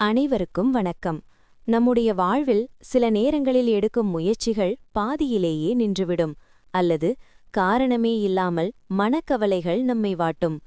அனைவருக்கும் வணக்கம். நம்முடைய வாழ்வில் சில நேரங்களில் எடுக்கும் முயற்சிகள் பாதியிலேயே நின்றுவிடும், அல்லது காரணமே இல்லாமல் மனக்கவலைகள் நம்மை வாட்டும்.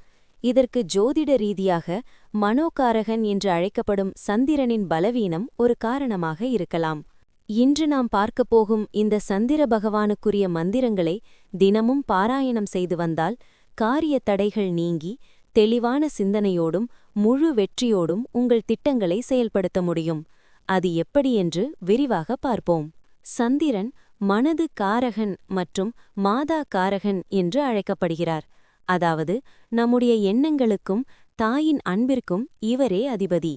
இதற்கு ஜோதிட ரீதியாக மனோகாரகன் என்று அழைக்கப்படும் சந்திரனின் பலவீனம் ஒரு காரணமாக இருக்கலாம். இன்று நாம் பார்க்கப் போகும் இந்த சந்திர பகவானுக்குரிய மந்திரங்களை தினமும் பாராயணம் செய்து வந்தால் காரிய தடைகள் நீங்கி தெளிவான சிந்தனையோடும் முழு வெற்றியோடும் உங்கள் திட்டங்களை செயல்படுத்த முடியும். அது எப்படி என்று விரிவாக பார்ப்போம். சந்திரன் மனது காரகன் மற்றும் மாதா காரகன் என்று அழைக்கப்படுகிறார். அதாவது நம்முடைய எண்ணங்களுக்கும் தாயின் அன்பிற்கும் இவரே அதிபதி.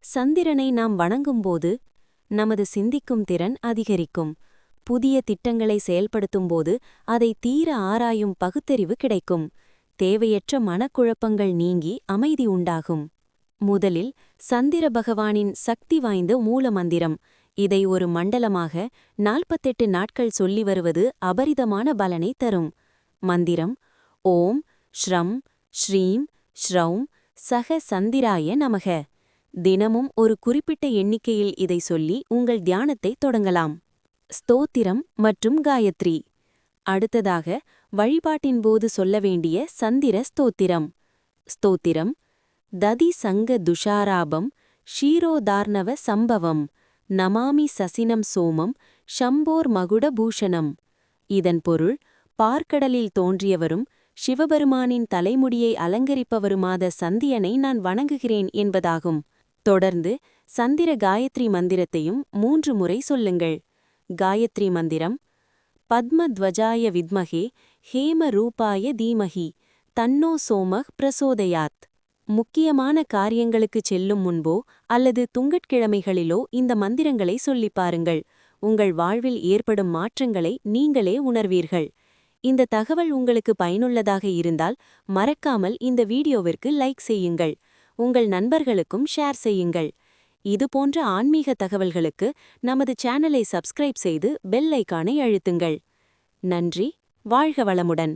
சந்திரனை நாம் வணங்கும்போது நமது சிந்திக்கும் திறன் அதிகரிக்கும். புதிய திட்டங்களை செயல்படுத்தும்போது அதை தீர ஆராயும் பகுத்தறிவு கிடைக்கும். தேவையற்ற மனக்குழப்பங்கள் நீங்கி அமைதி உண்டாகும். முதலில் சந்திர பகவானின் சக்தி வாய்ந்த மூலமந்திரம். இதை ஒரு மண்டலமாக 48 நாட்கள் சொல்லி வருவது அபரிதமான பலனை தரும். மந்திரம்: ஓம் ஸ்ரம் ஸ்ரீம் ஸ்ரௌம் சக சந்திராய நமக. தினமும் ஒரு குறிப்பிட்ட எண்ணிக்கையில் இதை சொல்லி உங்கள் தியானத்தை தொடங்கலாம். ஸ்தோத்திரம் மற்றும் காயத்ரி. அடுத்ததாக வழிபாட்டின் போது சொல்ல வேண்டிய சந்திர ஸ்தோத்திரம். ஸ்தோத்திரம்: ததி சங்க துஷாராபம் ஷீரோதார்ணவ சம்பவம் நமாமி சசினம் சோமம் ஷம்போர் மகுட பூஷணம். இதன் பொருள், பார்க்கடலில் தோன்றியவரும் சிவபெருமானின் தலைமுடியை அலங்கரிப்பவருமாத சந்தியனை நான் வணங்குகிறேன் என்பதாகும். தொடர்ந்து சந்திர காயத்ரி மந்திரத்தையும் 3 முறை சொல்லுங்கள். காயத்ரி மந்திரம்: பத்மத்வஜாய வித்மகே ஹேம ரூபாய தீமஹி தன்னோ சோமஹ் பிரசோதயாத். முக்கியமான காரியங்களுக்குச் செல்லும் முன்போ அல்லது துங்கட்கிழமைகளிலோ இந்த மந்திரங்களை சொல்லிப் பாருங்கள். உங்கள் வாழ்வில் ஏற்படும் மாற்றங்களை நீங்களே உணர்வீர்கள். இந்த தகவல் உங்களுக்கு பயனுள்ளதாக இருந்தால் மறக்காமல் இந்த வீடியோவிற்கு லைக் செய்யுங்கள். உங்கள் நண்பர்களுக்கும் ஷேர் செய்யுங்கள். இதுபோன்ற ஆன்மீக தகவல்களுக்கு நமது சேனலை சப்ஸ்கிரைப் செய்து பெல் ஐகானை அழுத்துங்கள். நன்றி. வாழ்க வளமுடன்.